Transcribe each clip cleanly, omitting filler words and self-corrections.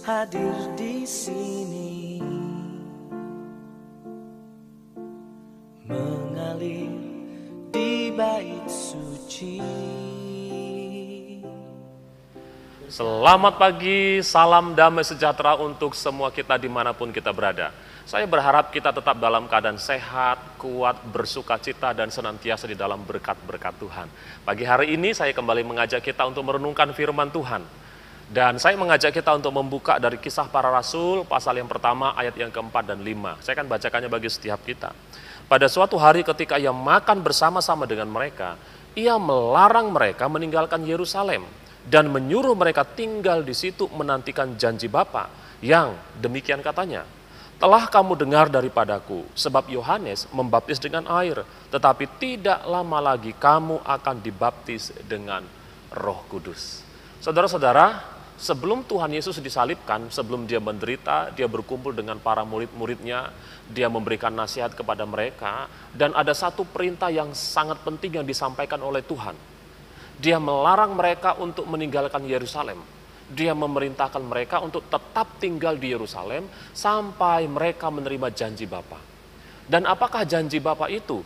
hadir di sini, mengalir di bait suci. Selamat pagi, salam damai sejahtera untuk semua kita dimanapun kita berada. Saya berharap kita tetap dalam keadaan sehat, kuat, bersuka cita, dan senantiasa di dalam berkat-berkat Tuhan. Pagi hari ini saya kembali mengajak kita untuk merenungkan firman Tuhan. Dan saya mengajak kita untuk membuka dari Kisah Para Rasul, pasal yang pertama, ayat yang keempat dan 5. Saya akan bacakannya bagi setiap kita. Pada suatu hari ketika ia makan bersama-sama dengan mereka, ia melarang mereka meninggalkan Yerusalem dan menyuruh mereka tinggal di situ menantikan janji Bapa yang demikian katanya, telah kamu dengar daripadaku, sebab Yohanes membaptis dengan air, tetapi tidak lama lagi kamu akan dibaptis dengan Roh Kudus. Saudara-saudara, sebelum Tuhan Yesus disalibkan, sebelum dia menderita, dia berkumpul dengan para murid-muridnya, dia memberikan nasihat kepada mereka, dan ada satu perintah yang sangat penting yang disampaikan oleh Tuhan. Dia melarang mereka untuk meninggalkan Yerusalem. Dia memerintahkan mereka untuk tetap tinggal di Yerusalem sampai mereka menerima janji Bapa. Dan apakah janji Bapa itu?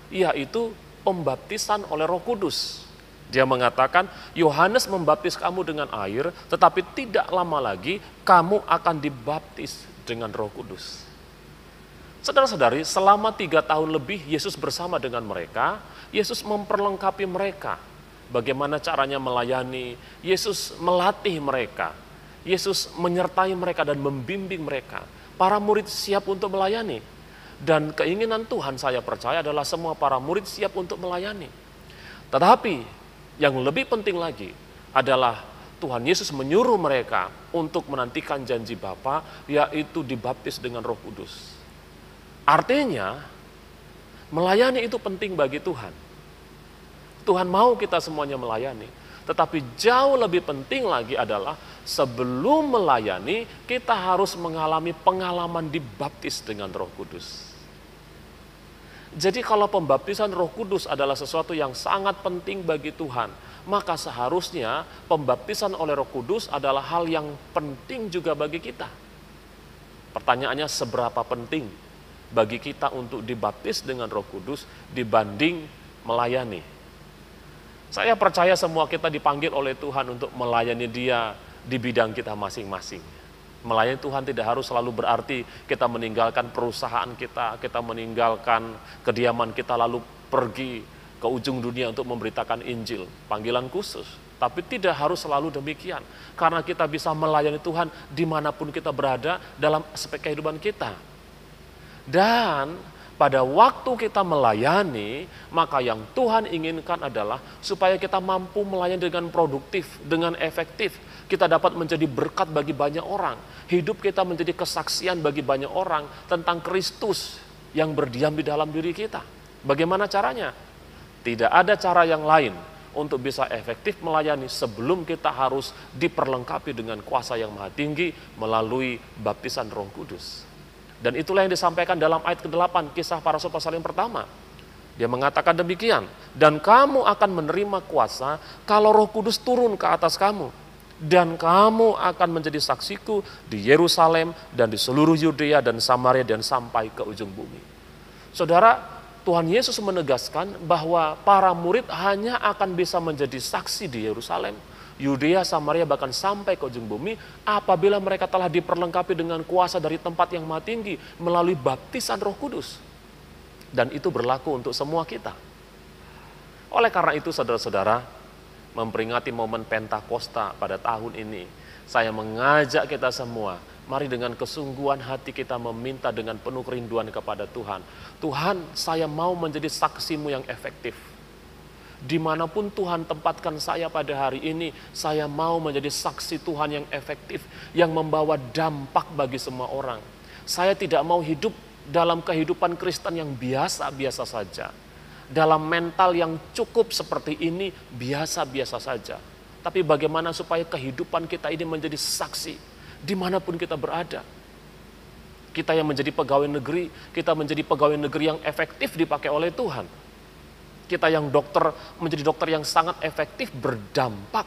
Yaitu pembaptisan oleh Roh Kudus. Dia mengatakan, Yohanes membaptis kamu dengan air, tetapi tidak lama lagi kamu akan dibaptis dengan Roh Kudus. Saudara-saudari, selama 3 tahun lebih Yesus bersama dengan mereka, Yesus memperlengkapi mereka. Bagaimana caranya melayani, Yesus melatih mereka, Yesus menyertai mereka dan membimbing mereka. Para murid siap untuk melayani. Dan keinginan Tuhan saya percaya adalah semua para murid siap untuk melayani. Tetapi yang lebih penting lagi adalah Tuhan Yesus menyuruh mereka untuk menantikan janji Bapa, yaitu dibaptis dengan Roh Kudus. Artinya, melayani itu penting bagi Tuhan. Tuhan mau kita semuanya melayani. Tetapi jauh lebih penting lagi adalah sebelum melayani, kita harus mengalami pengalaman dibaptis dengan Roh Kudus. Jadi kalau pembaptisan Roh Kudus adalah sesuatu yang sangat penting bagi Tuhan, maka seharusnya pembaptisan oleh Roh Kudus adalah hal yang penting juga bagi kita. Pertanyaannya, seberapa penting bagi kita untuk dibaptis dengan Roh Kudus dibanding melayani? Saya percaya semua kita dipanggil oleh Tuhan untuk melayani Dia di bidang kita masing-masing. Melayani Tuhan tidak harus selalu berarti kita meninggalkan perusahaan kita meninggalkan kediaman kita lalu pergi ke ujung dunia untuk memberitakan Injil. Panggilan khusus, tapi tidak harus selalu demikian. Karena kita bisa melayani Tuhan dimanapun kita berada dalam aspek kehidupan kita. Dan pada waktu kita melayani, maka yang Tuhan inginkan adalah supaya kita mampu melayani dengan produktif, dengan efektif. Kita dapat menjadi berkat bagi banyak orang. Hidup kita menjadi kesaksian bagi banyak orang tentang Kristus yang berdiam di dalam diri kita. Bagaimana caranya? Tidak ada cara yang lain untuk bisa efektif melayani sebelum kita harus diperlengkapi dengan kuasa yang maha tinggi melalui baptisan Roh Kudus. Dan itulah yang disampaikan dalam ayat ke-8 Kisah Para Rasul pasal yang pertama. Dia mengatakan demikian, dan kamu akan menerima kuasa kalau Roh Kudus turun ke atas kamu. Dan kamu akan menjadi saksiku di Yerusalem dan di seluruh Yudea dan Samaria dan sampai ke ujung bumi. Saudara, Tuhan Yesus menegaskan bahwa para murid hanya akan bisa menjadi saksi di Yerusalem, Yudea, Samaria, bahkan sampai ke ujung bumi apabila mereka telah diperlengkapi dengan kuasa dari tempat yang maha tinggi melalui baptisan Roh Kudus. Dan itu berlaku untuk semua kita. Oleh karena itu, saudara-saudara, memperingati momen Pentakosta pada tahun ini, saya mengajak kita semua, mari dengan kesungguhan hati kita meminta dengan penuh kerinduan kepada Tuhan. Tuhan, saya mau menjadi saksimu yang efektif. Dimanapun Tuhan tempatkan saya pada hari ini, saya mau menjadi saksi Tuhan yang efektif, yang membawa dampak bagi semua orang. Saya tidak mau hidup dalam kehidupan Kristen yang biasa-biasa saja. Dalam mental yang cukup seperti ini, biasa-biasa saja. Tapi bagaimana supaya kehidupan kita ini menjadi saksi, dimanapun kita berada. Kita yang menjadi pegawai negeri, kita menjadi pegawai negeri yang efektif dipakai oleh Tuhan. Kita yang dokter menjadi dokter yang sangat efektif berdampak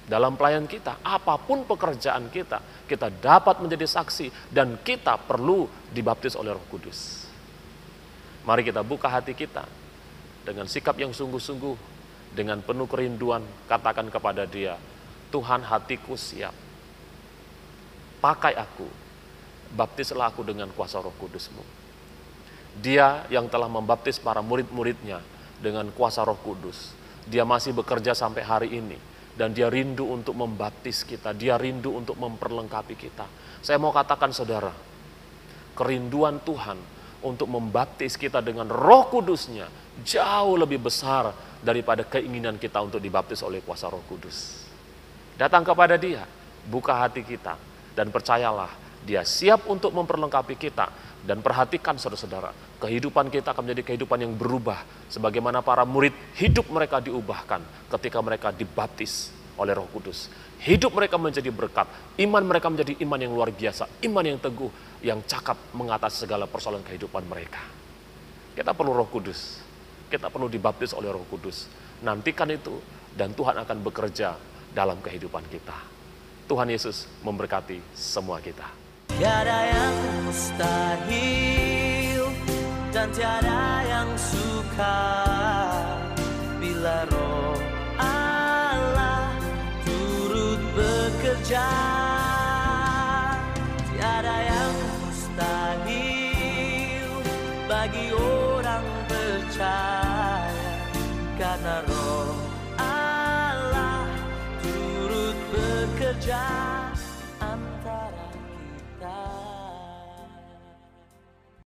dalam pelayanan kita, apapun pekerjaan kita, kita dapat menjadi saksi dan kita perlu dibaptis oleh Roh Kudus. Mari kita buka hati kita dengan sikap yang sungguh-sungguh, dengan penuh kerinduan, katakan kepada Dia, Tuhan, hatiku siap. Pakai aku, baptislah aku dengan kuasa Roh Kudus-Mu. Dia yang telah membaptis para murid-muridnya dengan kuasa Roh Kudus. Dia masih bekerja sampai hari ini. Dan dia rindu untuk membaptis kita. Dia rindu untuk memperlengkapi kita. Saya mau katakan saudara, kerinduan Tuhan untuk membaptis kita dengan Roh Kudus-Nya jauh lebih besar daripada keinginan kita untuk dibaptis oleh kuasa Roh Kudus. Datang kepada Dia, buka hati kita, dan percayalah, Dia siap untuk memperlengkapi kita. Dan perhatikan saudara-saudara, kehidupan kita akan menjadi kehidupan yang berubah. Sebagaimana para murid, hidup mereka diubahkan ketika mereka dibaptis oleh Roh Kudus. Hidup mereka menjadi berkat, iman mereka menjadi iman yang luar biasa, iman yang teguh, yang cakap mengatasi segala persoalan kehidupan mereka. Kita perlu Roh Kudus, kita perlu dibaptis oleh Roh Kudus. Nantikan itu, dan Tuhan akan bekerja dalam kehidupan kita. Tuhan Yesus memberkati semua kita. Tiada yang mustahil dan tiada yang sukar.